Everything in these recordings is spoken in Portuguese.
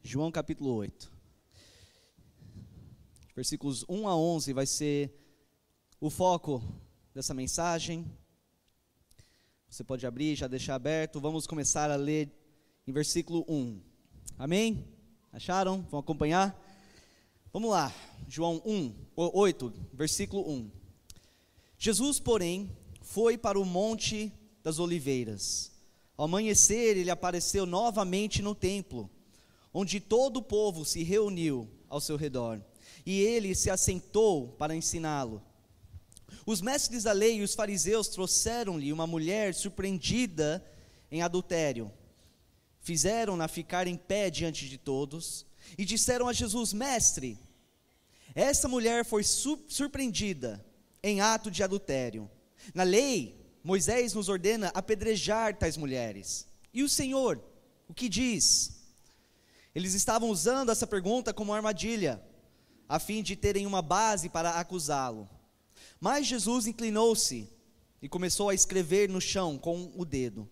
João capítulo 8. Versículos 1 a 11 vai ser o foco dessa mensagem. Você pode abrir, já deixar aberto. Vamos começar a ler em versículo 1. Amém? Acharam? Vão acompanhar? Vamos lá. João 8, versículo 1. Jesus, porém, foi para o Monte das Oliveiras. Ao amanhecer, ele apareceu novamente no templo, onde todo o povo se reuniu ao seu redor, e ele se assentou para ensiná-lo. Os mestres da lei e os fariseus trouxeram-lhe uma mulher surpreendida em adultério. Fizeram-na ficar em pé diante de todos, e disseram a Jesus: Mestre, essa mulher foi surpreendida em ato de adultério. Na lei, Moisés nos ordena apedrejar tais mulheres. E o Senhor, o que diz? Eles estavam usando essa pergunta como armadilha, a fim de terem uma base para acusá-lo. Mas Jesus inclinou-se e começou a escrever no chão com o dedo.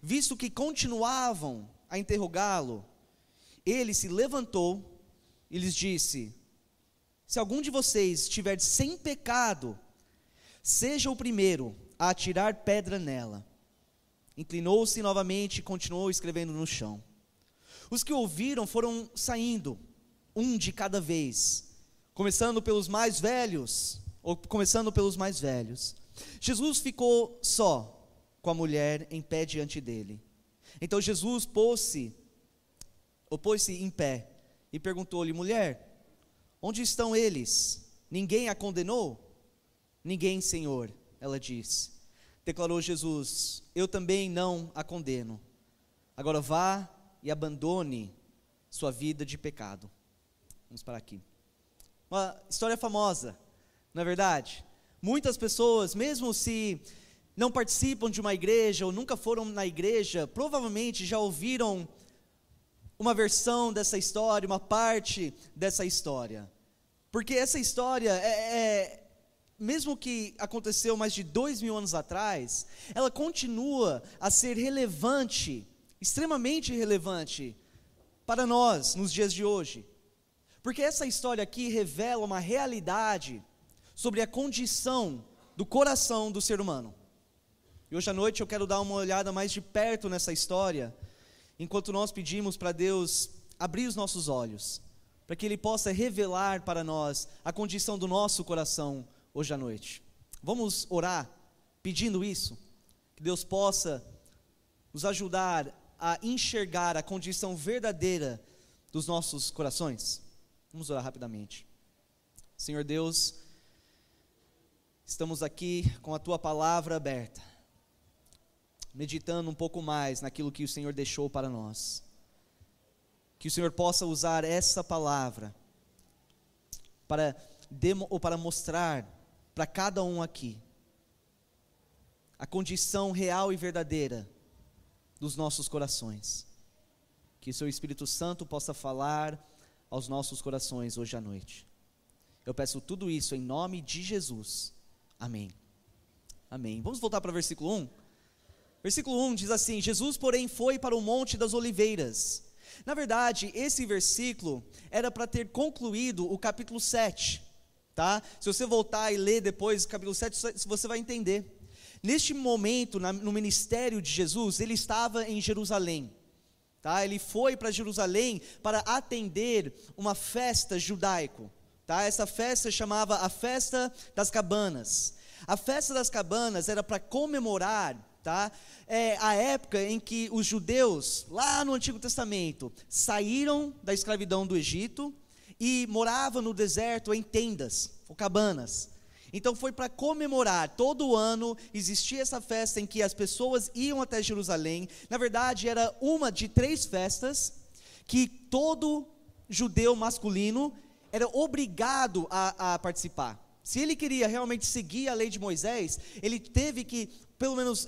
Visto que continuavam a interrogá-lo, ele se levantou e lhes disse: Se algum de vocês estiver sem pecado, seja o primeiro a atirar pedra nela. Inclinou-se novamente e continuou escrevendo no chão. Os que ouviram foram saindo, um de cada vez, começando pelos mais velhos. Jesus ficou só com a mulher em pé diante dele. Então Jesus pôs-se em pé e perguntou-lhe: Mulher, onde estão eles? Ninguém a condenou? Ninguém, Senhor, ela disse. Declarou Jesus: Eu também não a condeno. Agora vá e abandone sua vida de pecado. Vamos parar aqui. Uma história famosa, não é verdade? Muitas pessoas, mesmo se não participam de uma igreja ou nunca foram na igreja, provavelmente já ouviram uma versão dessa história, uma parte dessa história. Porque essa história mesmo que aconteceu mais de 2000 anos atrás, ela continua a ser relevante, extremamente relevante para nós nos dias de hoje. Porque essa história aqui revela uma realidade sobre a condição do coração do ser humano. E hoje à noite eu quero dar uma olhada mais de perto nessa história, enquanto nós pedimos para Deus abrir os nossos olhos, para que Ele possa revelar para nós a condição do nosso coração hoje à noite. Vamos orar pedindo isso, que Deus possa nos ajudar a enxergar a condição verdadeira dos nossos corações. Vamos orar rapidamente. Senhor Deus, estamos aqui com a Tua palavra aberta, meditando um pouco mais naquilo que o Senhor deixou para nós. Que o Senhor possa usar essa palavra para mostrar para cada um aqui a condição real e verdadeira dos nossos corações. Que o Seu Espírito Santo possa falar aos nossos corações hoje à noite. Eu peço tudo isso em nome de Jesus. Amém. Amém. Vamos voltar para o versículo 1. Versículo 1 diz assim: Jesus, porém, foi para o Monte das Oliveiras. Na verdade, esse versículo era para ter concluído o capítulo 7, tá? Se você voltar e ler depois o capítulo 7, você vai entender. Neste momento, no ministério de Jesus, ele estava em Jerusalém, tá? Ele foi para Jerusalém para atender uma festa judaico, tá? Essa festa chamava a Festa das Cabanas. A Festa das Cabanas era para comemorar, tá? A época em que os judeus, lá no Antigo Testamento, saíram da escravidão do Egito e moravam no deserto em tendas, ou cabanas. Então foi para comemorar, todo ano existia essa festa em que as pessoas iam até Jerusalém. Na verdade era uma de 3 festas que todo judeu masculino era obrigado a participar. Se ele queria realmente seguir a lei de Moisés, ele teve que, pelo menos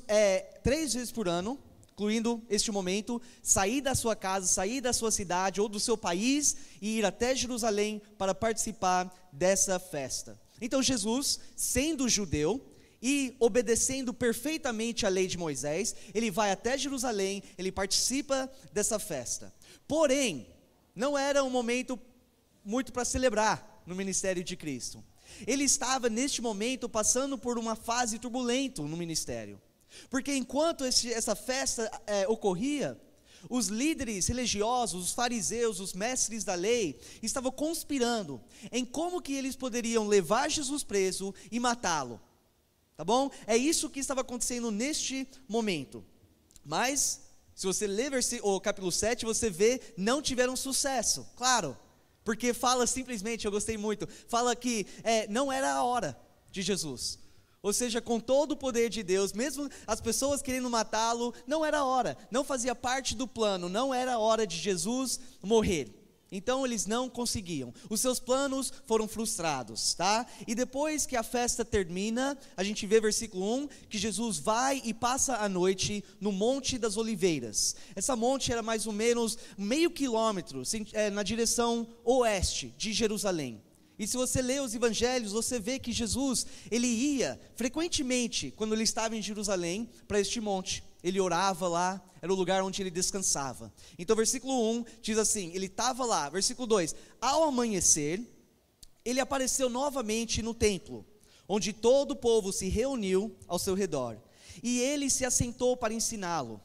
3 vezes por ano, incluindo este momento, sair da sua casa, sair da sua cidade ou do seu país e ir até Jerusalém para participar dessa festa. Então Jesus, sendo judeu e obedecendo perfeitamente a lei de Moisés, ele vai até Jerusalém, ele participa dessa festa. Porém, não era um momento muito para celebrar no ministério de Cristo. Ele estava neste momento passando por uma fase turbulenta no ministério, porque enquanto essa festa ocorria, os líderes religiosos, os fariseus, os mestres da lei, estavam conspirando em como que eles poderiam levar Jesus preso e matá-lo, tá bom? É isso que estava acontecendo neste momento. Mas, se você ler o capítulo 7, você vê, não tiveram sucesso, claro, porque fala simplesmente, eu gostei muito, fala que não era a hora de Jesus. Ou seja, com todo o poder de Deus, mesmo as pessoas querendo matá-lo, não era a hora, não fazia parte do plano, não era a hora de Jesus morrer. Então eles não conseguiam, os seus planos foram frustrados, tá? E depois que a festa termina, a gente vê versículo 1, que Jesus vai e passa a noite no Monte das Oliveiras. Essa monte era mais ou menos meio quilômetro na direção oeste de Jerusalém. E se você lê os evangelhos, você vê que Jesus, ele ia frequentemente, quando ele estava em Jerusalém, para este monte. Ele orava lá, era o lugar onde ele descansava. Então versículo 1 diz assim, ele estava lá. Versículo 2, ao amanhecer, ele apareceu novamente no templo, onde todo o povo se reuniu ao seu redor. E ele se assentou para ensiná-lo.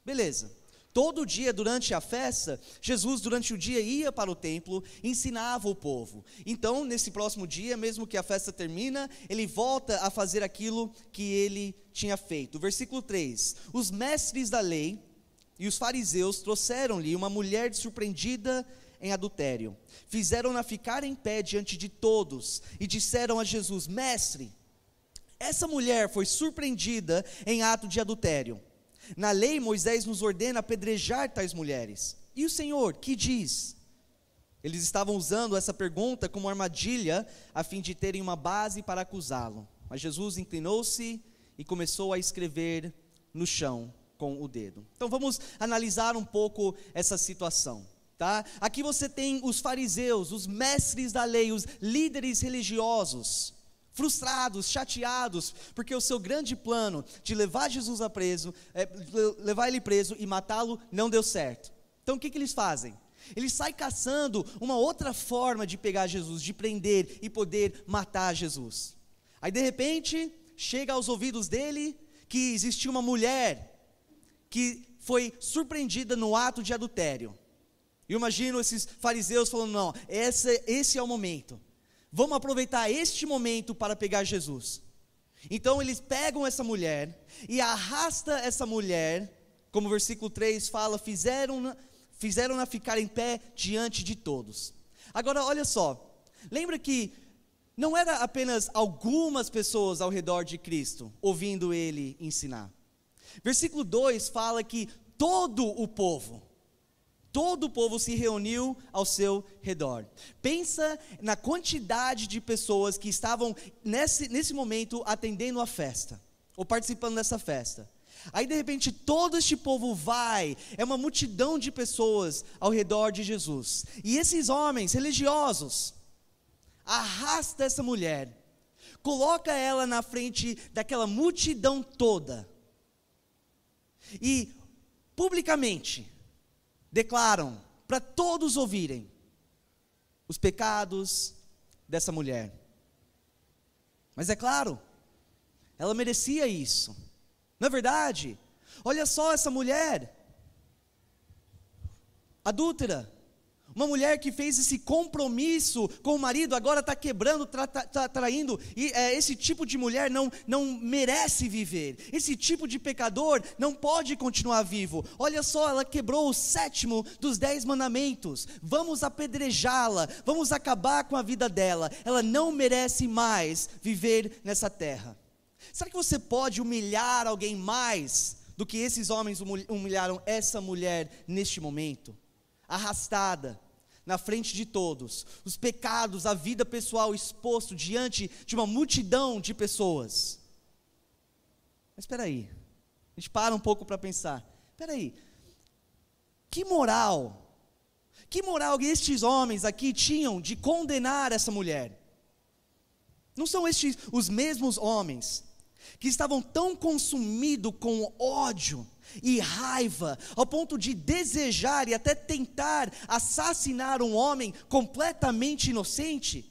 Beleza. Todo dia durante a festa, Jesus durante o dia ia para o templo, ensinava o povo. Então nesse próximo dia, mesmo que a festa termina, ele volta a fazer aquilo que ele tinha feito. Versículo 3, os mestres da lei e os fariseus trouxeram-lhe uma mulher surpreendida em adultério. Fizeram-na ficar em pé diante de todos e disseram a Jesus, mestre, essa mulher foi surpreendida em ato de adultério. Na lei, Moisés nos ordena apedrejar tais mulheres. E o Senhor, que diz? Eles estavam usando essa pergunta como armadilha, a fim de terem uma base para acusá-lo. Mas Jesus inclinou-se e começou a escrever no chão com o dedo. Então vamos analisar um pouco essa situação, tá? Aqui você tem os fariseus, os mestres da lei, os líderes religiosos, frustrados, chateados, porque o seu grande plano de levar Jesus levar ele preso e matá-lo não deu certo. Então o que eles fazem? Eles saem caçando uma outra forma de pegar Jesus, de prender e poder matar Jesus. Aí de repente, chega aos ouvidos dele que existia uma mulher que foi surpreendida no ato de adultério. Eu imagino esses fariseus falando, não, esse é o momento. Vamos aproveitar este momento para pegar Jesus. Então eles pegam essa mulher e arrastam essa mulher, como o versículo 3 fala, fizeram-na ficar em pé diante de todos. Agora olha só, lembra que não era apenas algumas pessoas ao redor de Cristo, ouvindo ele ensinar. Versículo 2 fala que todo o povo se reuniu ao seu redor. Pensa na quantidade de pessoas que estavam nesse momento atendendo a festa, ou participando dessa festa. Aí de repente todo este povo é uma multidão de pessoas ao redor de Jesus. E esses homens religiosos arrastam essa mulher, coloca ela na frente daquela multidão toda. E publicamente declaram para todos ouvirem os pecados dessa mulher. Mas é claro, ela merecia isso. Não é verdade? Olha só essa mulher adúltera, uma mulher que fez esse compromisso com o marido, agora está quebrando, está traindo, e esse tipo de mulher não merece viver, esse tipo de pecador não pode continuar vivo. Olha só, ela quebrou o 7º dos 10 mandamentos, vamos apedrejá-la, vamos acabar com a vida dela, ela não merece mais viver nessa terra. Será que você pode humilhar alguém mais do que esses homens humilharam essa mulher neste momento? Arrastada na frente de todos, os pecados, a vida pessoal exposto diante de uma multidão de pessoas. Mas espera aí, a gente para um pouco para pensar, espera aí, que moral estes homens aqui tinham de condenar essa mulher? Não são estes os mesmos homens que estavam tão consumidos com ódio e raiva, ao ponto de desejar e até tentar assassinar um homem completamente inocente?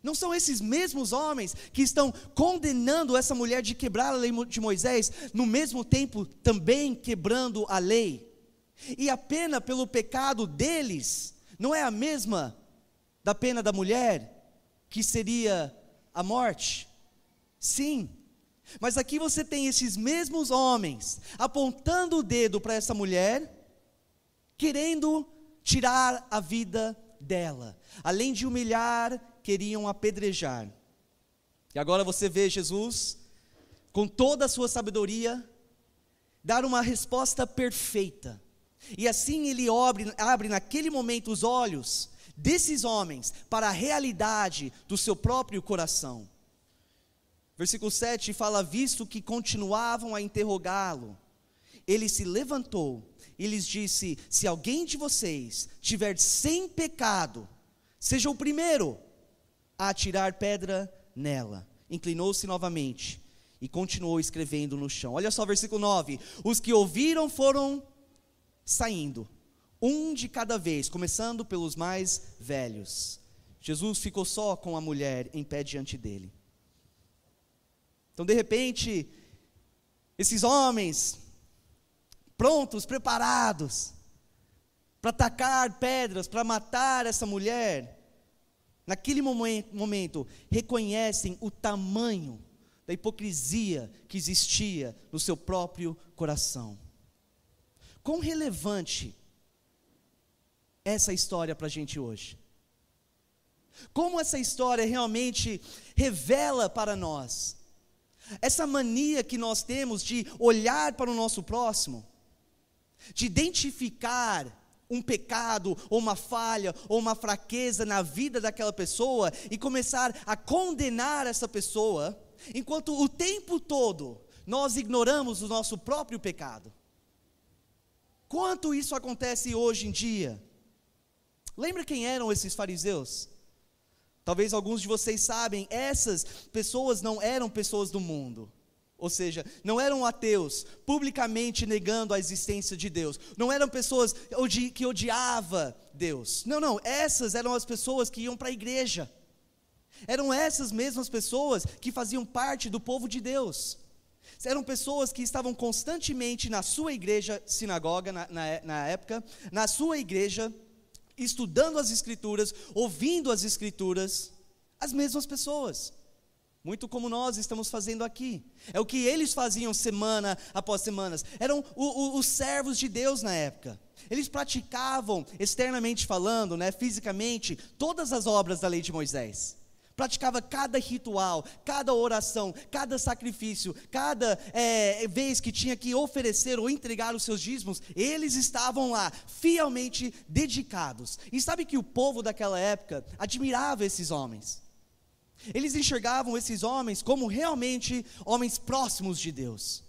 Não são esses mesmos homens que estão condenando essa mulher de quebrar a lei de Moisés, no mesmo tempo também quebrando a lei? E a pena pelo pecado deles não é a mesma da pena da mulher, que seria a morte? Sim, mas aqui você tem esses mesmos homens apontando o dedo para essa mulher, querendo tirar a vida dela. Além de humilhar, queriam apedrejar. E agora você vê Jesus, com toda a sua sabedoria, dar uma resposta perfeita. E assim ele abre naquele momento os olhos desses homens para a realidade do seu próprio coração. Versículo 7 fala: visto que continuavam a interrogá-lo, ele se levantou e lhes disse: se alguém de vocês tiver sem pecado, seja o primeiro a atirar pedra nela. Inclinou-se novamente e continuou escrevendo no chão. Olha só, versículo 9: os que ouviram foram saindo, um de cada vez, começando pelos mais velhos. Jesus ficou só com a mulher em pé diante dele. Então, de repente, esses homens prontos, preparados para atacar pedras, para matar essa mulher, naquele momento reconhecem o tamanho da hipocrisia que existia no seu próprio coração. Quão relevante é essa história para a gente hoje? Como essa história realmente revela para nós essa mania que nós temos de olhar para o nosso próximo, de identificar um pecado, ou uma falha, ou uma fraqueza na vida daquela pessoa, e começar a condenar essa pessoa, enquanto o tempo todo nós ignoramos o nosso próprio pecado. Quanto isso acontece hoje em dia? Lembra quem eram esses fariseus? Talvez alguns de vocês sabem, essas pessoas não eram pessoas do mundo. Ou seja, não eram ateus, publicamente negando a existência de Deus. Não eram pessoas que odiavam Deus. Não, essas eram as pessoas que iam para a igreja. Eram essas mesmas pessoas que faziam parte do povo de Deus. Eram pessoas que estavam constantemente na sua igreja, sinagoga na época, na sua igreja, estudando as escrituras, ouvindo as escrituras, as mesmas pessoas. Muito como nós estamos fazendo aqui. É o que eles faziam semana após semana. Eram os servos de Deus na época. Eles praticavam, externamente falando, fisicamente, todas as obras da lei de Moisés. Praticava cada ritual, cada oração, cada sacrifício, cada vez que tinha que oferecer ou entregar os seus dízimos, eles estavam lá, fielmente dedicados. E sabe que o povo daquela época admirava esses homens. Eles enxergavam esses homens como realmente homens próximos de Deus.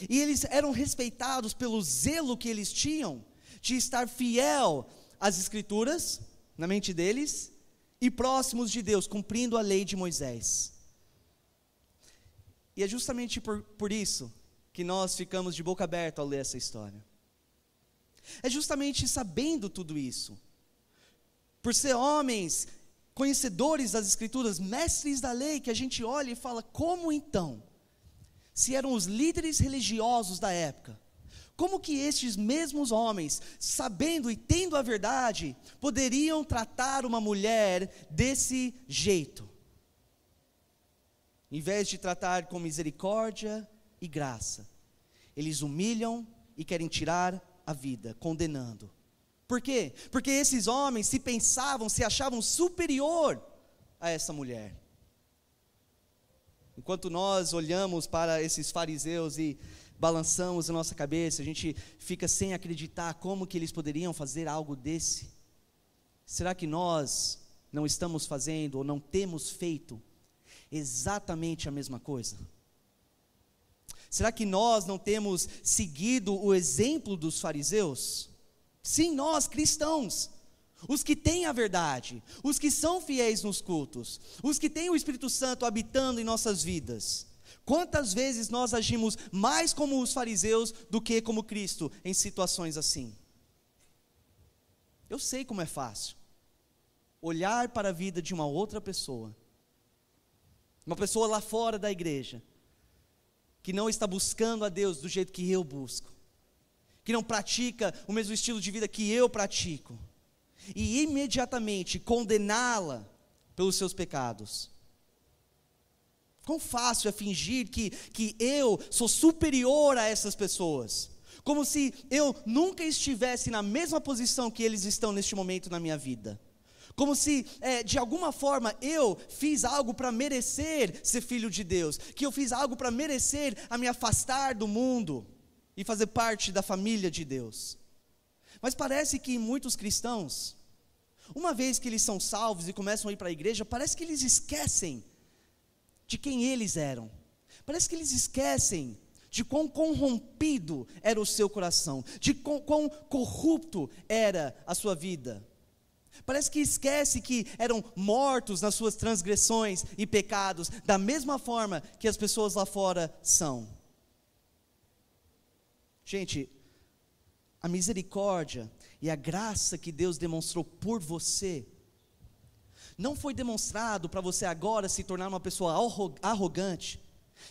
E eles eram respeitados pelo zelo que eles tinham de estar fiel às escrituras, na mente deles, e próximos de Deus, cumprindo a lei de Moisés. E é justamente por isso que nós ficamos de boca aberta ao ler essa história. É justamente sabendo tudo isso, por ser homens conhecedores das escrituras, mestres da lei, que a gente olha e fala: como então, se eram os líderes religiosos da época, como que estes mesmos homens, sabendo e tendo a verdade, poderiam tratar uma mulher desse jeito? Em vez de tratar com misericórdia e graça, eles humilham e querem tirar a vida, condenando. Por quê? Porque esses homens se achavam superior a essa mulher. Enquanto nós olhamos para esses fariseus e balançamos a nossa cabeça, a gente fica sem acreditar como que eles poderiam fazer algo desse. Será que nós não estamos fazendo ou não temos feito exatamente a mesma coisa? Será que nós não temos seguido o exemplo dos fariseus? Sim, nós cristãos, os que têm a verdade, os que são fiéis nos cultos, os que têm o Espírito Santo habitando em nossas vidas. Quantas vezes nós agimos mais como os fariseus do que como Cristo em situações assim? Eu sei como é fácil olhar para a vida de uma outra pessoa, uma pessoa lá fora da igreja, que não está buscando a Deus do jeito que eu busco, que não pratica o mesmo estilo de vida que eu pratico, e imediatamente condená-la pelos seus pecados. Quão fácil é fingir que eu sou superior a essas pessoas, como se eu nunca estivesse na mesma posição que eles estão neste momento na minha vida, como se de alguma forma eu fiz algo para merecer ser filho de Deus, que eu fiz algo para merecer a me afastar do mundo e fazer parte da família de Deus. Mas parece que muitos cristãos, uma vez que eles são salvos e começam a ir para a igreja, parece que eles esquecem de quem eles eram, parece que eles esquecem de quão corrompido era o seu coração, de quão corrupto era a sua vida. Parece que esquece que eram mortos nas suas transgressões e pecados, da mesma forma que as pessoas lá fora são. Gente, a misericórdia e a graça que Deus demonstrou por você, não foi demonstrado para você agora se tornar uma pessoa arrogante,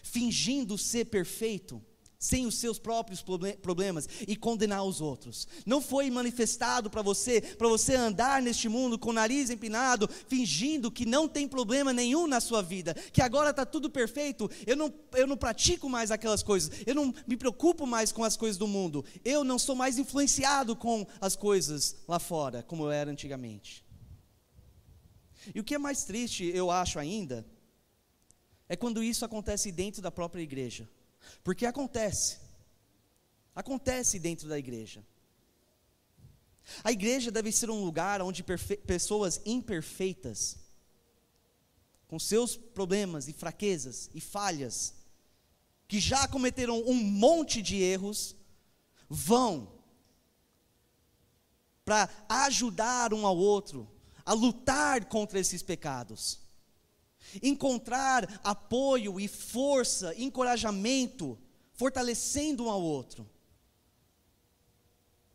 fingindo ser perfeito, sem os seus próprios problemas e condenar os outros. Não foi manifestado para você andar neste mundo com o nariz empinado, fingindo que não tem problema nenhum na sua vida, que agora está tudo perfeito, eu não pratico mais aquelas coisas, eu não me preocupo mais com as coisas do mundo, eu não sou mais influenciado com as coisas lá fora, como eu era antigamente. E o que é mais triste, eu acho ainda, é quando isso acontece dentro da própria igreja. Porque acontece dentro da igreja. A igreja deve ser um lugar onde pessoas imperfeitas, com seus problemas e fraquezas e falhas, que já cometeram um monte de erros, vão para ajudar um ao outro a lutar contra esses pecados, encontrar apoio e força, encorajamento, fortalecendo um ao outro,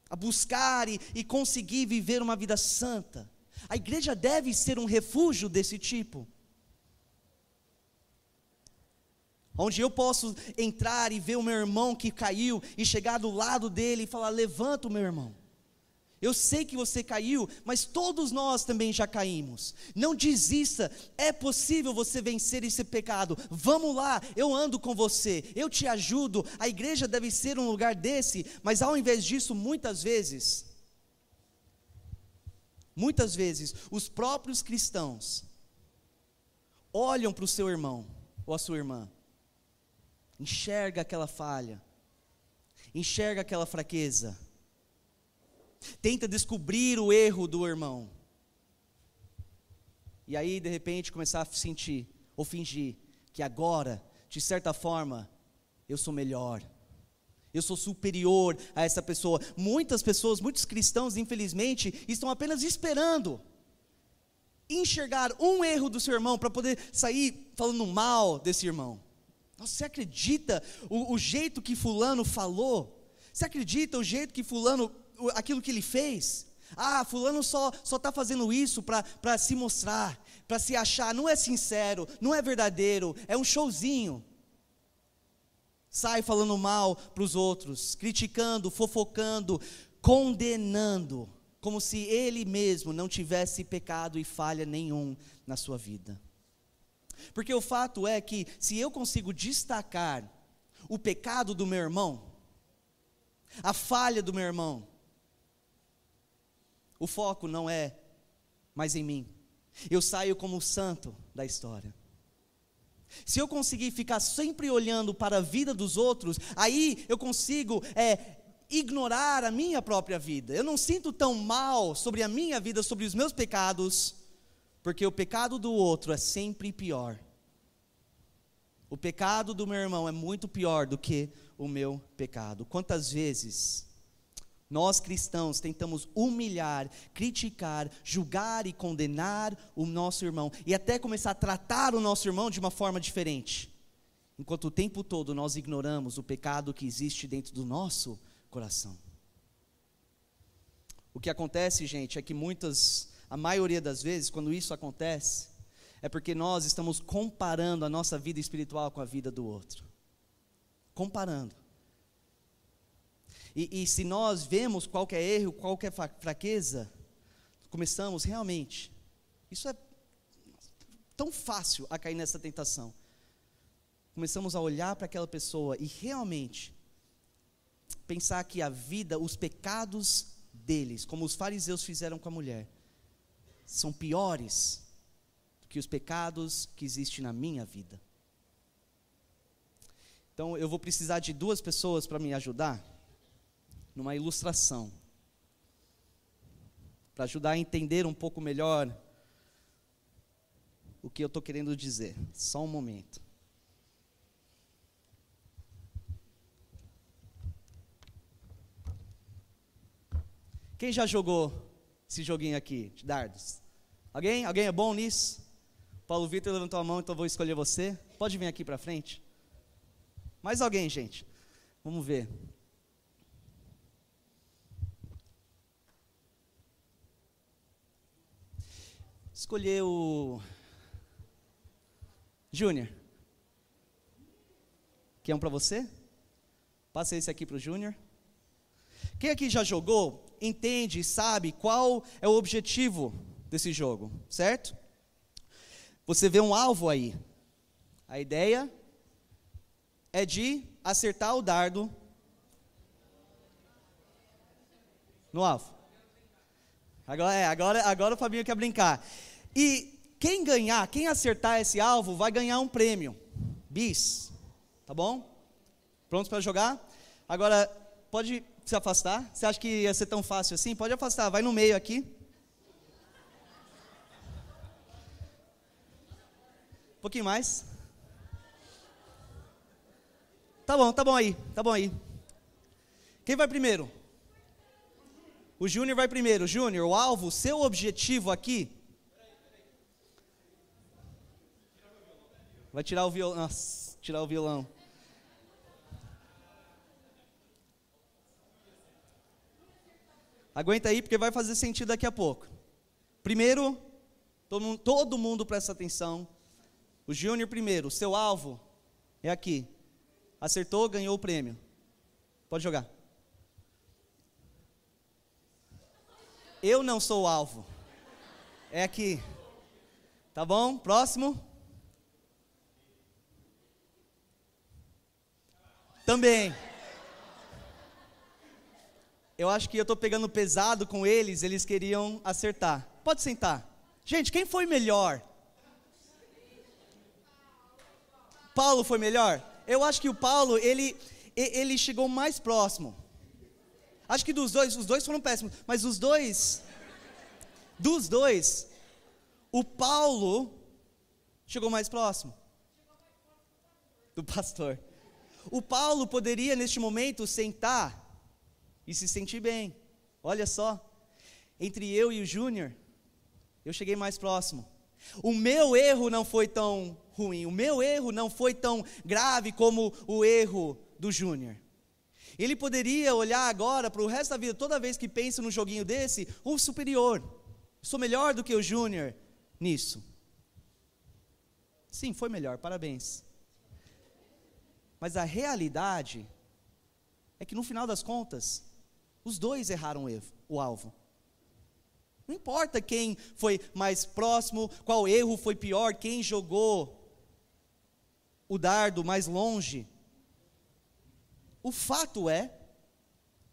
a buscar e conseguir viver uma vida santa. A igreja deve ser um refúgio desse tipo, onde eu posso entrar e ver o meu irmão que caiu, e chegar do lado dele e falar: levanta o meu irmão, eu sei que você caiu, mas todos nós também já caímos, não desista, é possível você vencer esse pecado, vamos lá, eu ando com você, eu te ajudo. A igreja deve ser um lugar desse, mas ao invés disso, muitas vezes, os próprios cristãos olham para o seu irmão ou a sua irmã, enxerga aquela falha, enxerga aquela fraqueza, tenta descobrir o erro do irmão, e aí de repente começar a sentir ou fingir que agora, de certa forma, eu sou melhor, eu sou superior a essa pessoa. Muitas pessoas, muitos cristãos, infelizmente, estão apenas esperando enxergar um erro do seu irmão para poder sair falando mal desse irmão. Nossa, você acredita o jeito que fulano falou? Você acredita o jeito que fulano, aquilo que ele fez? Ah, fulano só está fazendo isso para se mostrar, para se achar, não é sincero, não é verdadeiro, é um showzinho. Sai falando mal para os outros, criticando, fofocando, condenando, como se ele mesmo não tivesse pecado e falha nenhum na sua vida. Porque o fato é que, se eu consigo destacar o pecado do meu irmão, a falha do meu irmão, o foco não é mais em mim, eu saio como o santo da história. Se eu conseguir ficar sempre olhando para a vida dos outros, aí eu consigo ignorar a minha própria vida. Eu não sinto tão mal sobre a minha vida, sobre os meus pecados, porque o pecado do outro é sempre pior. O pecado do meu irmão é muito pior do que o meu pecado. Quantas vezes nós cristãos tentamos humilhar, criticar, julgar e condenar o nosso irmão, e até começar a tratar o nosso irmão de uma forma diferente, enquanto o tempo todo nós ignoramos o pecado que existe dentro do nosso coração. O que acontece, gente, é que a maioria das vezes, quando isso acontece, é porque nós estamos comparando a nossa vida espiritual com a vida do outro. Comparando. E se nós vemos qualquer erro, qualquer fraqueza, começamos realmente, isso é tão fácil a cair nessa tentação. Começamos a olhar para aquela pessoa e realmente pensar que a vida, os pecados deles, como os fariseus fizeram com a mulher, são piores do que os pecados que existem na minha vida. Então eu vou precisar de 2 pessoas para me ajudar numa ilustração, para ajudar a entender um pouco melhor o que eu estou querendo dizer. Só um momento. Quem já jogou esse joguinho aqui, de dardos? Alguém? Alguém é bom nisso? Paulo Vitor levantou a mão, então vou escolher você. Pode vir aqui para frente. Mais alguém, gente? Vamos ver. Escolher o Júnior. Quer um para você? Passa esse aqui para o Júnior. Quem aqui já jogou, entende e sabe qual é o objetivo desse jogo, certo? Você vê um alvo aí. A ideia é de acertar o dardo no alvo. Agora o Fabinho quer brincar. E quem ganhar, quem acertar esse alvo, vai ganhar um prêmio. Bis. Tá bom? Prontos para jogar? Agora, pode se afastar. Você acha que ia ser tão fácil assim? Pode afastar, vai no meio aqui. Um pouquinho mais. Tá bom aí. Quem vai primeiro? O Júnior vai primeiro. Júnior, o alvo, seu objetivo aqui. Vai tirar o violão. Nossa, tirar o violão. Aguenta aí, porque vai fazer sentido daqui a pouco. Primeiro, todo mundo presta atenção. O Júnior primeiro, seu alvo é aqui. Acertou, ganhou o prêmio. Pode jogar. Eu não sou o alvo. É aqui. Tá bom? Próximo. Também. Eu acho que eu estou pegando pesado com eles, eles queriam acertar. Pode sentar. Gente, quem foi melhor? Paulo foi melhor? Eu acho que o Paulo, ele chegou mais próximo. Acho que dos dois, os dois foram péssimos, mas dos dois, o Paulo chegou mais próximo do pastor. O Paulo poderia neste momento sentar e se sentir bem. Olha só, entre eu e o Júnior, eu cheguei mais próximo. O meu erro não foi tão ruim, o meu erro não foi tão grave como o erro do Júnior. Ele poderia olhar agora para o resto da vida, toda vez que pensa num joguinho desse, o superior. Sou melhor do que o Júnior nisso. Sim, foi melhor, parabéns. Mas a realidade é que no final das contas, os dois erraram o alvo. Não importa quem foi mais próximo, qual erro foi pior, quem jogou o dardo mais longe. O fato é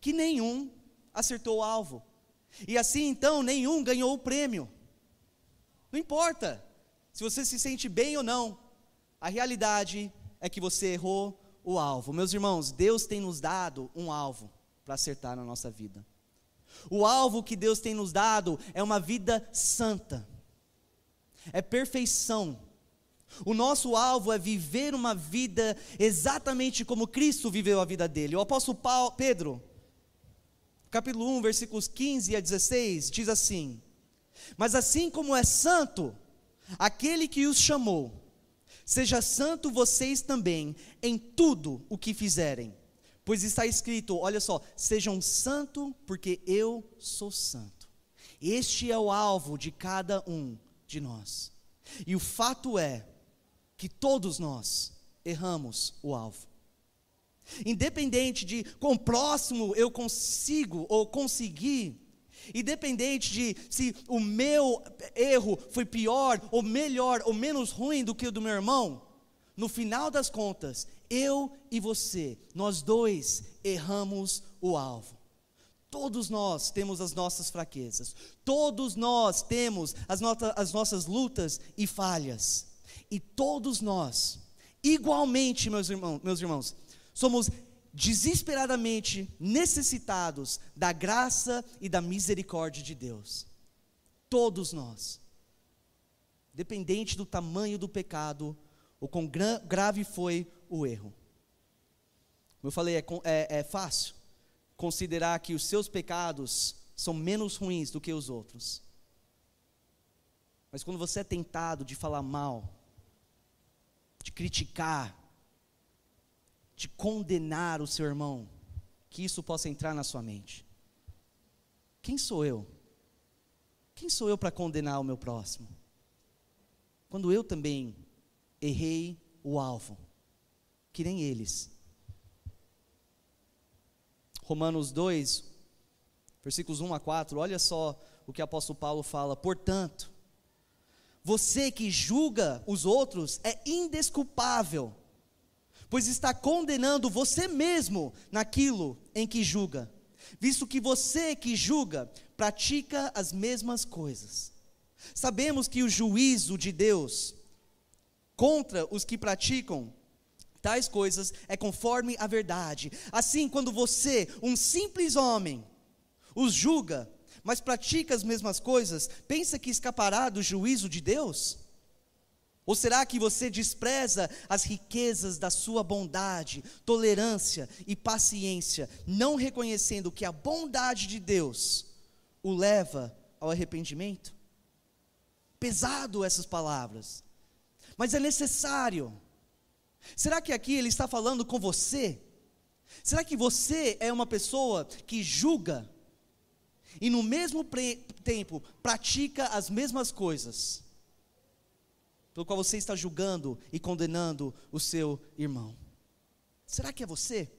que nenhum acertou o alvo. E assim então nenhum ganhou o prêmio. Não importa se você se sente bem ou não, a realidade é que você errou o alvo. Meus irmãos, Deus tem nos dado um alvo para acertar na nossa vida. O alvo que Deus tem nos dado é uma vida santa, é perfeição. O nosso alvo é viver uma vida exatamente como Cristo viveu a vida dele. O apóstolo Pedro, capítulo 1, versículos 15 a 16, diz assim: mas assim como é santo aquele que os chamou, Seja santo vocês também em tudo o que fizerem, pois está escrito, olha só, sejam santos porque eu sou santo. Este é o alvo de cada um de nós. E o fato é que todos nós erramos o alvo. Independente de quão próximo eu consigo ou consegui, independente de se o meu erro foi pior ou melhor ou menos ruim do que o do meu irmão, no final das contas, eu e você, nós dois erramos o alvo. Todos nós temos as nossas fraquezas, todos nós temos as nossas lutas e falhas, e todos nós, igualmente, meus irmãos, somos desesperadamente necessitados da graça e da misericórdia de Deus. Todos nós, independente do tamanho do pecado, ou quão grave foi o erro. Como eu falei, é fácil considerar que os seus pecados são menos ruins do que os outros. Mas quando você é tentado de falar mal, de criticar, de condenar o seu irmão, que isso possa entrar na sua mente. Quem sou eu? Quem sou eu para condenar o meu próximo? Quando eu também errei o alvo, que nem eles. Romanos 2, versículos 1 a 4, olha só o que o apóstolo Paulo fala: portanto, você que julga os outros é indesculpável, pois está condenando você mesmo naquilo em que julga, visto que você que julga pratica as mesmas coisas. Sabemos que o juízo de Deus contra os que praticam tais coisas é conforme a verdade. Assim, quando você, um simples homem, os julga, mas pratica as mesmas coisas, pensa que escapará do juízo de Deus? Ou será que você despreza as riquezas da sua bondade, tolerância e paciência, não reconhecendo que a bondade de Deus o leva ao arrependimento? Pesado essas palavras, mas é necessário. Será que aqui ele está falando com você? Será que você é uma pessoa que julga e no mesmo tempo pratica as mesmas coisas, pelo qual você está julgando e condenando o seu irmão? Será que é você?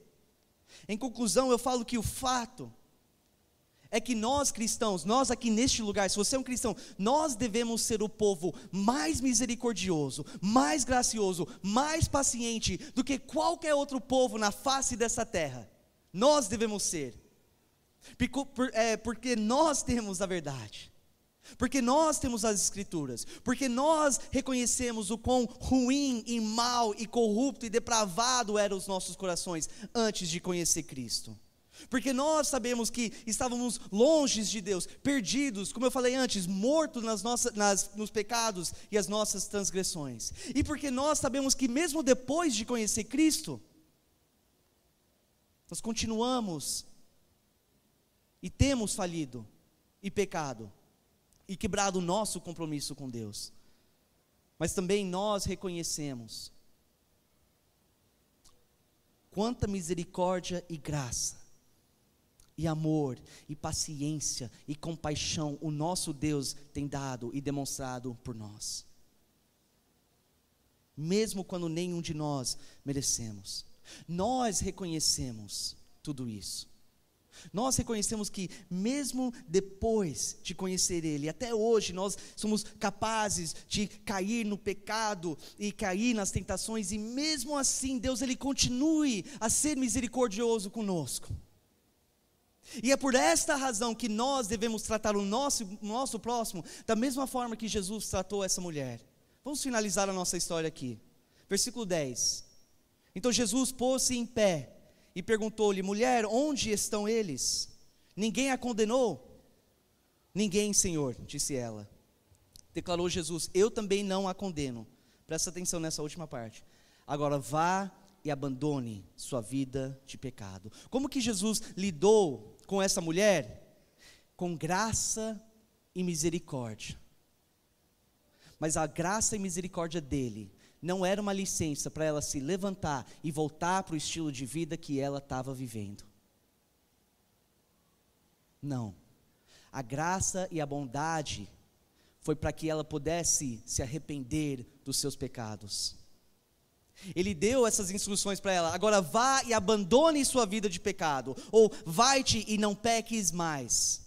Em conclusão, eu falo que o fato é que nós cristãos, nós aqui neste lugar, se você é um cristão, nós devemos ser o povo mais misericordioso, mais gracioso, mais paciente do que qualquer outro povo na face dessa terra. Nós devemos ser, porque nós temos a verdade, porque nós temos as escrituras, porque nós reconhecemos o quão ruim e mau e corrupto e depravado eram os nossos corações antes de conhecer Cristo. Porque nós sabemos que estávamos longe de Deus, perdidos, como eu falei antes, mortos nos pecados e as nossas transgressões. E porque nós sabemos que mesmo depois de conhecer Cristo, nós continuamos e temos falido e pecado e quebrado o nosso compromisso com Deus. Mas também nós reconhecemos quanta misericórdia e graça e amor, e paciência, e compaixão o nosso Deus tem dado e demonstrado por nós, mesmo quando nenhum de nós merecemos. Nós reconhecemos tudo isso. Nós reconhecemos que mesmo depois de conhecer Ele, até hoje nós somos capazes de cair no pecado e cair nas tentações, e mesmo assim Deus Ele continue a ser misericordioso conosco. E é por esta razão que nós devemos tratar o nosso próximo da mesma forma que Jesus tratou essa mulher. Vamos finalizar a nossa história aqui. Versículo 10. Então Jesus pôs-se em pé e perguntou-lhe: mulher, onde estão eles? Ninguém a condenou? Ninguém, Senhor, disse ela. Declarou Jesus: eu também não a condeno. Presta atenção nessa última parte. Agora vá e abandone sua vida de pecado. Como que Jesus lidou com essa mulher? Com graça e misericórdia. Mas a graça e misericórdia dele não era uma licença para ela se levantar e voltar para o estilo de vida que ela estava vivendo. Não. A graça e a bondade foi para que ela pudesse se arrepender dos seus pecados. Ele deu essas instruções para ela: agora vá e abandone sua vida de pecado, ou vai-te e não peques mais.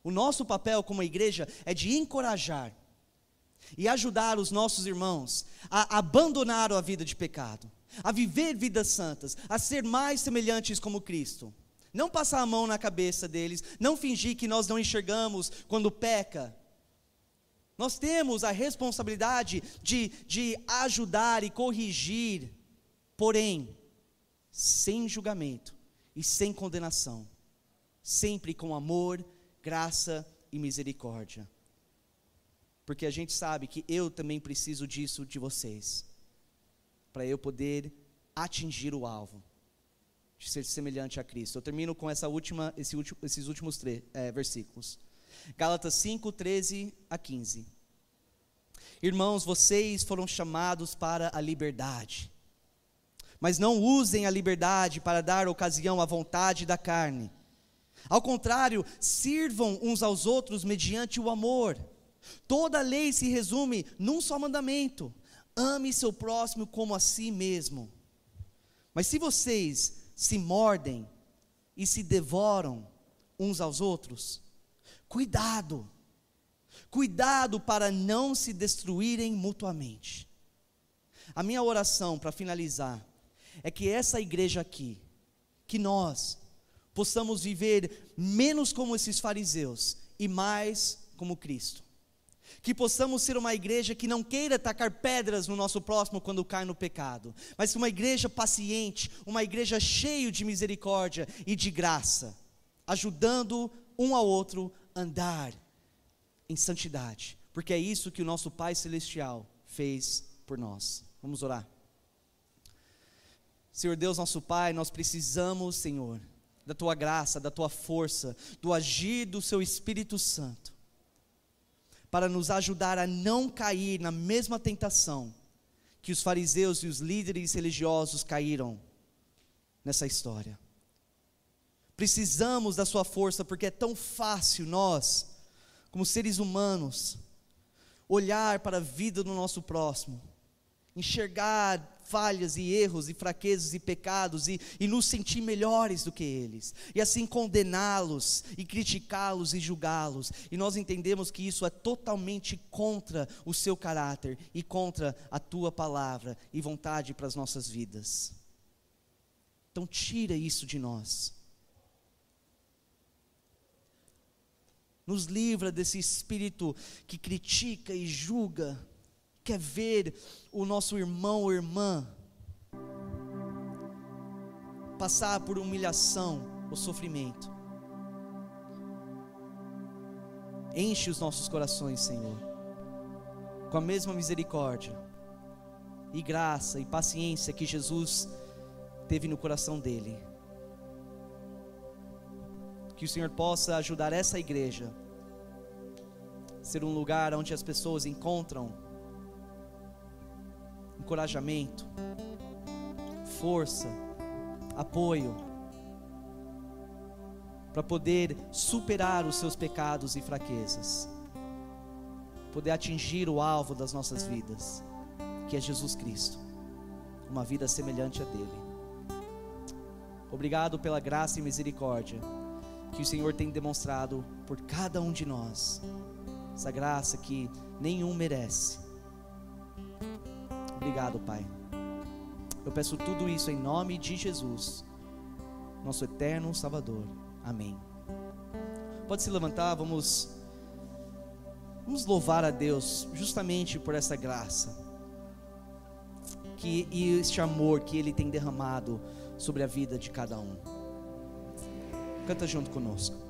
O nosso papel como igreja é de encorajar e ajudar os nossos irmãos a abandonar a vida de pecado, a viver vidas santas, a ser mais semelhantes como Cristo. Não passar a mão na cabeça deles, não fingir que nós não enxergamos quando peca. Nós temos a responsabilidade de ajudar e corrigir, porém, sem julgamento e sem condenação, sempre com amor, graça e misericórdia. Porque a gente sabe que eu também preciso disso de vocês, para eu poder atingir o alvo, de ser semelhante a Cristo. Eu termino com esses últimos versículos. Gálatas 5, 13 a 15. Irmãos, vocês foram chamados para a liberdade, mas não usem a liberdade para dar ocasião à vontade da carne. Ao contrário, sirvam uns aos outros mediante o amor. Toda a lei se resume num só mandamento: ame seu próximo como a si mesmo. Mas se vocês se mordem e se devoram uns aos outros, cuidado para não se destruírem mutuamente. A minha oração para finalizar é que essa igreja aqui, que nós possamos viver menos como esses fariseus e mais como Cristo. Que possamos ser uma igreja que não queira tacar pedras no nosso próximo quando cai no pecado, mas uma igreja paciente, uma igreja cheia de misericórdia e de graça, ajudando um ao outro a andar em santidade, porque é isso que o nosso Pai Celestial fez por nós. Vamos orar. Senhor Deus, nosso Pai, nós precisamos, Senhor, da Tua graça, da Tua força, do agir do Seu Espírito Santo, para nos ajudar a não cair na mesma tentação que os fariseus e os líderes religiosos caíram nessa história. Precisamos da sua força, porque é tão fácil nós, como seres humanos, olhar para a vida do nosso próximo, enxergar falhas e erros e fraquezas e pecados e nos sentir melhores do que eles, e assim condená-los e criticá-los e julgá-los, e nós entendemos que isso é totalmente contra o seu caráter e contra a tua palavra e vontade para as nossas vidas. Então tira isso de nós, nos livra desse espírito que critica e julga, quer ver o nosso irmão ou irmã passar por humilhação ou sofrimento. Enche os nossos corações, Senhor, com a mesma misericórdia e graça e paciência que Jesus teve no coração dele. Que o Senhor possa ajudar essa igreja a ser um lugar onde as pessoas encontram encorajamento, força, apoio, para poder superar os seus pecados e fraquezas, poder atingir o alvo das nossas vidas, que é Jesus Cristo, uma vida semelhante a dele. Obrigado pela graça e misericórdia que o Senhor tem demonstrado por cada um de nós, essa graça que nenhum merece. Obrigado, Pai. Eu peço tudo isso em nome de Jesus, nosso eterno Salvador. Amém. Pode se levantar, vamos louvar a Deus justamente por essa graça e este amor que Ele tem derramado sobre a vida de cada um. Canta junto conosco.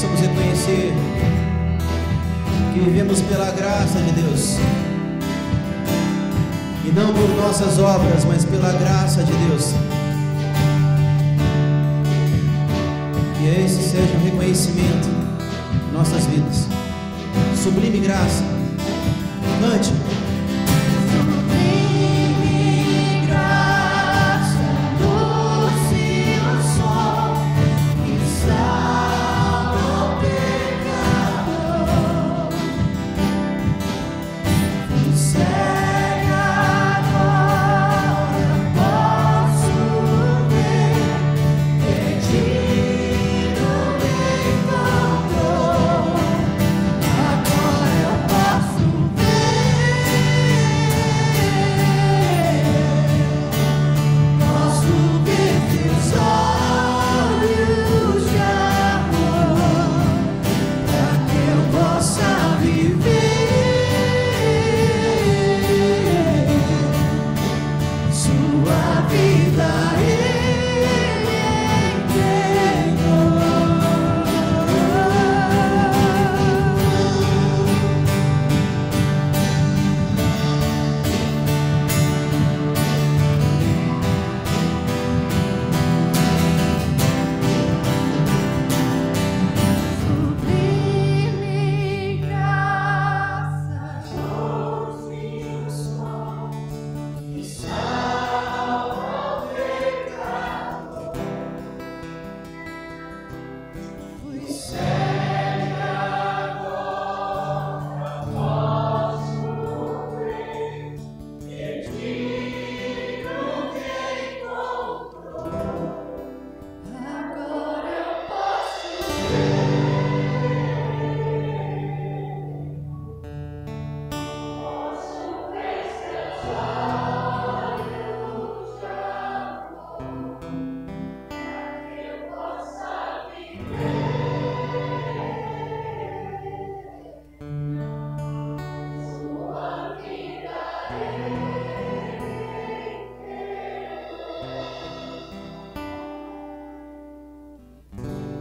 possamos reconhecer que vivemos pela graça de Deus, e não por nossas obras, mas pela graça de Deus. Que esse seja o reconhecimento de nossas vidas. Sublime graça. Cante.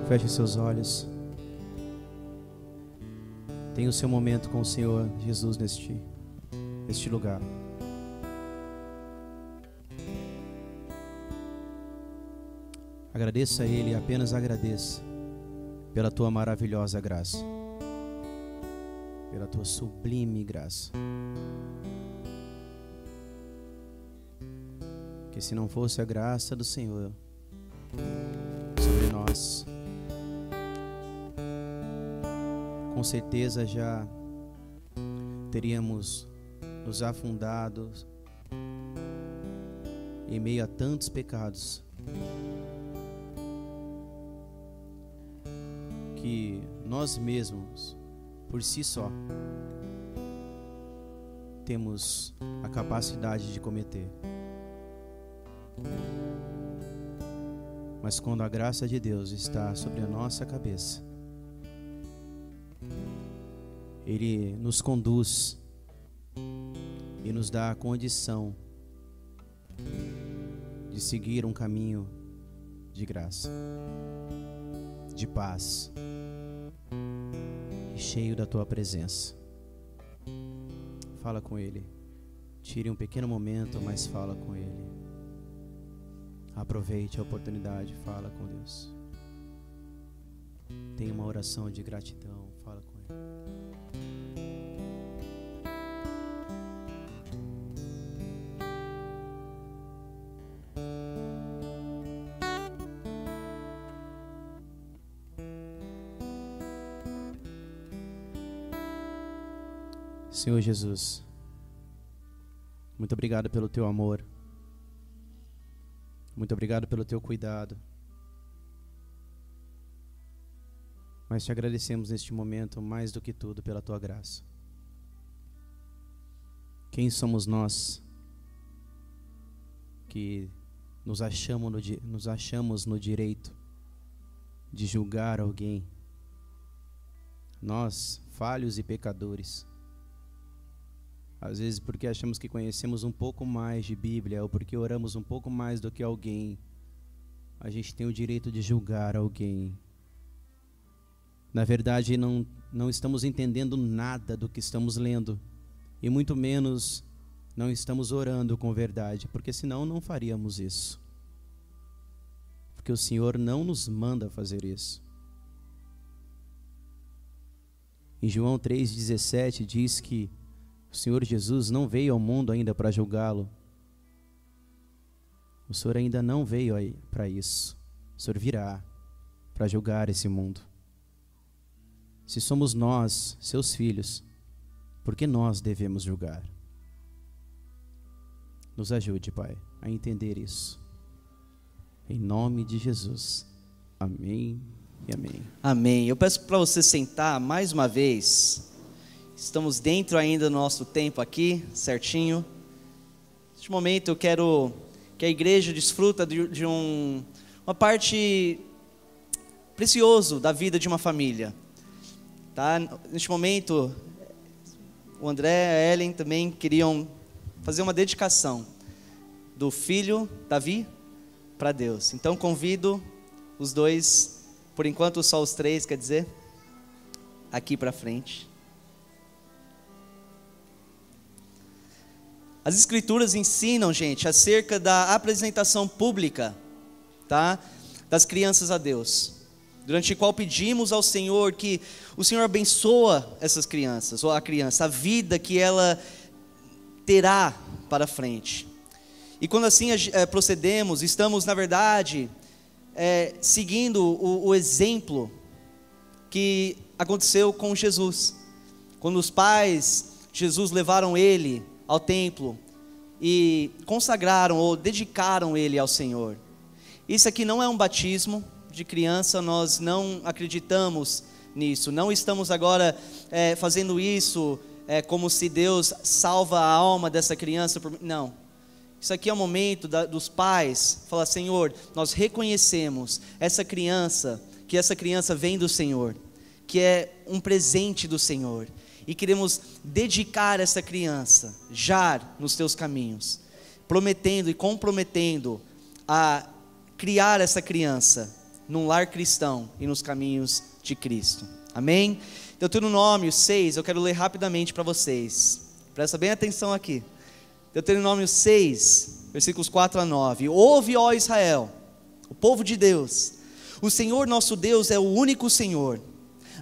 Feche seus olhos. Tenha o seu momento com o Senhor Jesus neste lugar. Agradeça a Ele, apenas agradeça pela tua maravilhosa graça, pela tua sublime graça. Que se não fosse a graça do Senhor sobre nós, com certeza já teríamos nos afundado em meio a tantos pecados que nós mesmos, por si só, temos a capacidade de cometer. Mas quando a graça de Deus está sobre a nossa cabeça, Ele nos conduz e nos dá a condição de seguir um caminho de graça, de paz e cheio da tua presença. Fala com Ele. Tire um pequeno momento, mas fala com Ele. Aproveite a oportunidade, fala com Deus. Tenha uma oração de gratidão, fala com Ele. Senhor Jesus, muito obrigado pelo teu amor, muito obrigado pelo teu cuidado, mas te agradecemos neste momento mais do que tudo pela tua graça. Quem somos nós que nos achamos no direito de julgar alguém? Nós, falhos e pecadores, às vezes porque achamos que conhecemos um pouco mais de Bíblia, ou porque oramos um pouco mais do que alguém, a gente tem o direito de julgar alguém. Na verdade, não estamos entendendo nada do que estamos lendo, e muito menos não estamos orando com verdade, porque senão não faríamos isso. Porque o Senhor não nos manda fazer isso. Em João 3,17 diz que o Senhor Jesus não veio ao mundo ainda para julgá-lo. O Senhor ainda não veio para isso. O Senhor virá para julgar esse mundo. Se somos nós, seus filhos, por que nós devemos julgar? Nos ajude, Pai, a entender isso. Em nome de Jesus. Amém e amém. Amém. Eu peço para você sentar mais uma vez. Estamos dentro ainda do nosso tempo aqui, certinho. Neste momento eu quero que a igreja desfruta de uma parte preciosa da vida de uma família. Tá? Neste momento, o André e a Ellen também queriam fazer uma dedicação do filho Davi para Deus. Então convido os dois, por enquanto só os três, quer dizer, aqui para frente. As escrituras ensinam, gente, acerca da apresentação pública, tá, das crianças a Deus, durante a qual pedimos ao Senhor que o Senhor abençoa essas crianças, ou a criança, a vida que ela terá para frente. E quando assim procedemos, estamos, na verdade, seguindo o exemplo que aconteceu com Jesus. Quando os pais de Jesus levaram ele ao templo e consagraram ou dedicaram ele ao Senhor. Isso aqui não é um batismo de criança, nós não acreditamos nisso, não estamos agora fazendo isso como se Deus salva a alma dessa criança, não. Isso aqui é o momento dos pais falar: Senhor, nós reconhecemos essa criança, que essa criança vem do Senhor, que é um presente do Senhor, e queremos dedicar essa criança já nos teus caminhos, prometendo e comprometendo a criar essa criança num lar cristão e nos caminhos de Cristo. Amém? Deuteronômio 6, eu quero ler rapidamente para vocês. Presta bem atenção aqui. Deuteronômio 6, versículos 4 a 9. Ouve, ó Israel, o povo de Deus. O Senhor nosso Deus é o único Senhor.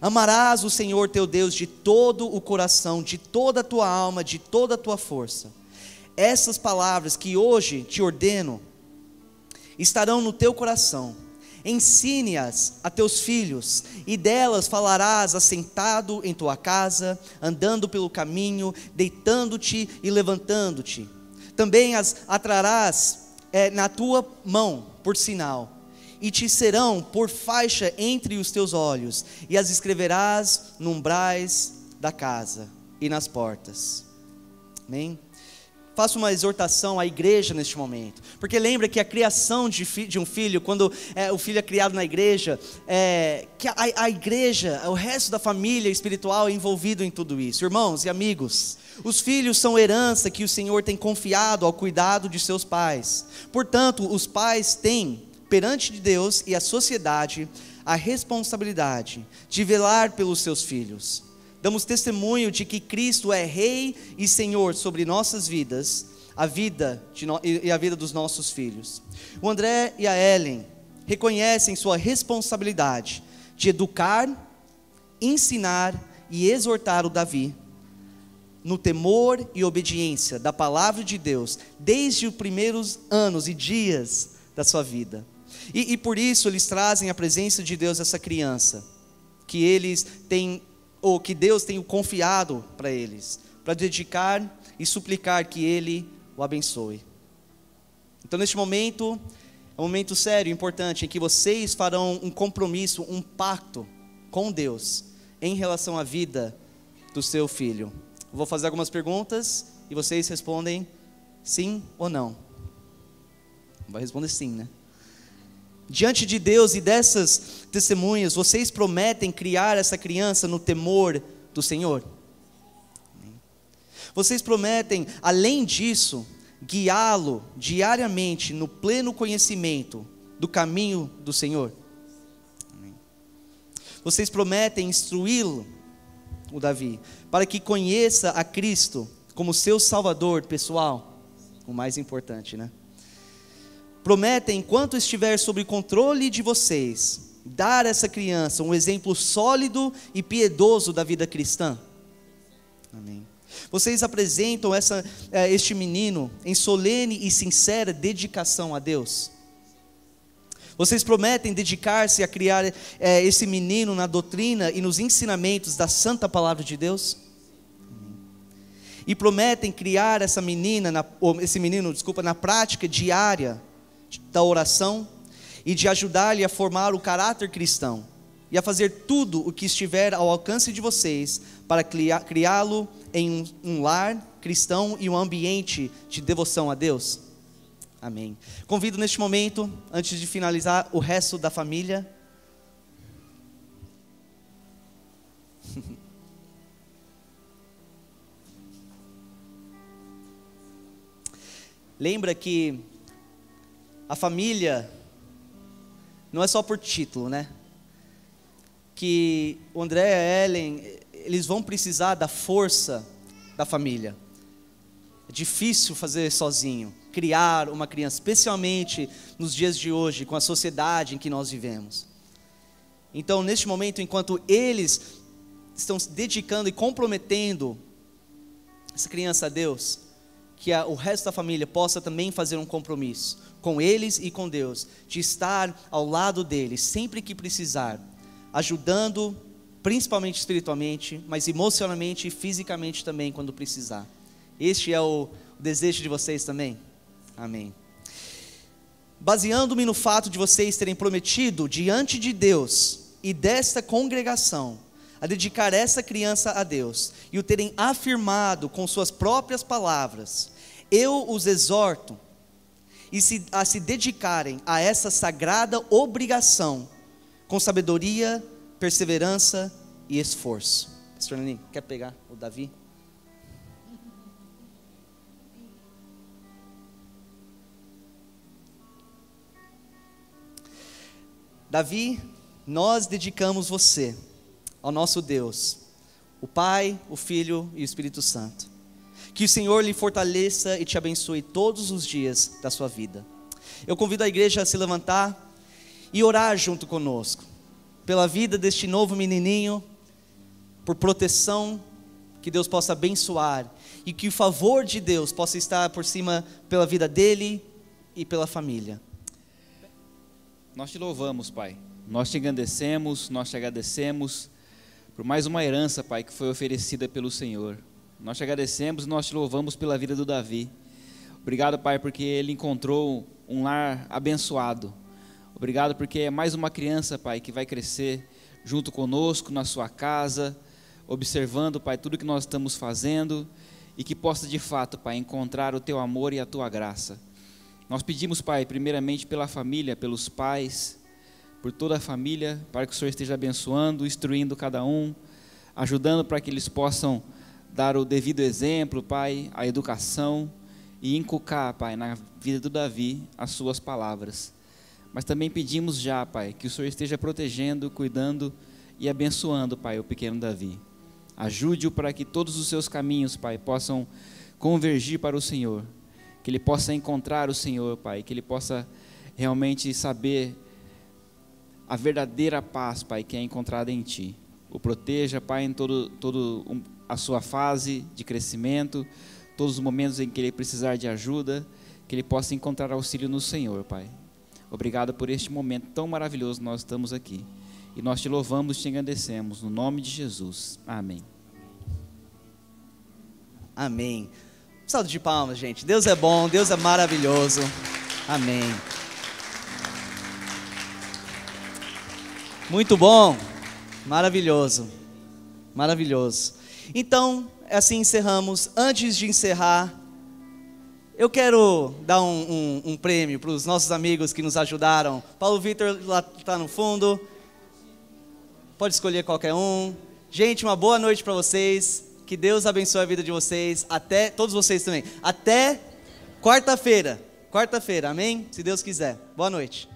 Amarás o Senhor teu Deus de todo o coração, de toda a tua alma, de toda a tua força. Essas palavras que hoje te ordeno estarão no teu coração. Ensine-as a teus filhos, e delas falarás assentado em tua casa, andando pelo caminho, deitando-te e levantando-te. Também as atrarás na tua mão por sinal, e te serão por faixa entre os teus olhos, e as escreverás nos umbrais da casa e nas portas. Amém? Faço uma exortação à igreja neste momento, porque lembra que a criação de um filho, quando o filho é criado na igreja, que a igreja, o resto da família espiritual é envolvido em tudo isso. Irmãos e amigos, os filhos são herança que o Senhor tem confiado ao cuidado de seus pais. Portanto, os pais têm, perante de Deus e a sociedade, a responsabilidade de velar pelos seus filhos. Damos testemunho de que Cristo é Rei e Senhor sobre nossas vidas, a vida e a vida dos nossos filhos. O André e a Ellen reconhecem sua responsabilidade de educar, ensinar e exortar o Davi no temor e obediência da palavra de Deus, desde os primeiros anos e dias da sua vida. E por isso eles trazem à presença de Deus essa criança, que eles têm, ou que Deus tem confiado para eles, para dedicar e suplicar que Ele o abençoe. Então neste momento, é um momento sério, importante, em que vocês farão um compromisso, um pacto com Deus, em relação à vida do seu filho. Eu vou fazer algumas perguntas, e vocês respondem sim ou não. Vai responder sim, né? Diante de Deus e dessas testemunhas, vocês prometem criar essa criança no temor do Senhor? Vocês prometem, além disso, guiá-lo diariamente no pleno conhecimento do caminho do Senhor? vocês prometem instruí-lo, o Davi, para que conheça a Cristo como seu Salvador pessoal, o mais importante, né? Prometem, enquanto estiver sob controle de vocês, dar a essa criança um exemplo sólido e piedoso da vida cristã. Amém. Vocês apresentam este menino em solene e sincera dedicação a Deus. Vocês prometem dedicar-se a criar esse menino na doutrina e nos ensinamentos da santa palavra de Deus? E prometem criar esse menino, na prática diária da oração e de ajudar-lhe a formar o caráter cristão e a fazer tudo o que estiver ao alcance de vocês para criá-lo em um lar cristão e um ambiente de devoção a Deus? Amém. Convido neste momento, antes de finalizar, o resto da família. Lembra que a família não é só por título, né? Que o André e a Ellen, eles vão precisar da força da família. É difícil fazer sozinho, criar uma criança, especialmente nos dias de hoje, com a sociedade em que nós vivemos. Então, neste momento, enquanto eles estão se dedicando e comprometendo essa criança a Deus, que o resto da família possa também fazer um compromisso com eles e com Deus, de estar ao lado deles sempre que precisar, ajudando, principalmente espiritualmente, mas emocionalmente e fisicamente também quando precisar. Este é o desejo de vocês também? Amém. Baseando-me no fato de vocês terem prometido diante de Deus e desta congregação a dedicar essa criança a Deus e o terem afirmado com suas próprias palavras, eu os exorto a se dedicarem a essa sagrada obrigação com sabedoria, perseverança e esforço. Pastor Lenin, quer pegar o Davi? Davi, nós dedicamos você ao nosso Deus, o Pai, o Filho e o Espírito Santo. Que o Senhor lhe fortaleça e te abençoe todos os dias da sua vida. Eu convido a igreja a se levantar e orar junto conosco, pela vida deste novo menininho, por proteção, que Deus possa abençoar, e que o favor de Deus possa estar por cima pela vida dele e pela família. Nós te louvamos, Pai, nós te engrandecemos, nós te agradecemos por mais uma herança, Pai, que foi oferecida pelo Senhor. Nós te agradecemos e nós te louvamos pela vida do Davi. Obrigado, Pai, porque ele encontrou um lar abençoado. Obrigado porque é mais uma criança, Pai, que vai crescer junto conosco na sua casa, observando, Pai, tudo que nós estamos fazendo e que possa de fato, Pai, encontrar o teu amor e a tua graça. Nós pedimos, Pai, primeiramente pela família, pelos pais, por toda a família, para que o Senhor esteja abençoando, instruindo cada um, ajudando para que eles possam dar o devido exemplo, Pai, a educação e inculcar, Pai, na vida do Davi as suas palavras. Mas também pedimos já, Pai, que o Senhor esteja protegendo, cuidando e abençoando, Pai, o pequeno Davi. Ajude-o para que todos os seus caminhos, Pai, possam convergir para o Senhor. Que ele possa encontrar o Senhor, Pai, que ele possa realmente saber a verdadeira paz, Pai, que é encontrada em Ti. O proteja, Pai, em todo a sua fase de crescimento, todos os momentos em que ele precisar de ajuda, que ele possa encontrar auxílio no Senhor, Pai. Obrigado por este momento tão maravilhoso que nós estamos aqui. E nós te louvamos e te agradecemos, no nome de Jesus. Amém. Amém. Salve de palmas, gente. Deus é bom, Deus é maravilhoso. Amém. Muito bom. Maravilhoso. Maravilhoso. Então, assim encerramos. Antes de encerrar, eu quero dar um prêmio para os nossos amigos que nos ajudaram. Paulo Vitor lá está no fundo. Pode escolher qualquer um. Gente, uma boa noite para vocês. Que Deus abençoe a vida de vocês. Até, todos vocês também. Até quarta-feira. Quarta-feira, amém? Se Deus quiser. Boa noite.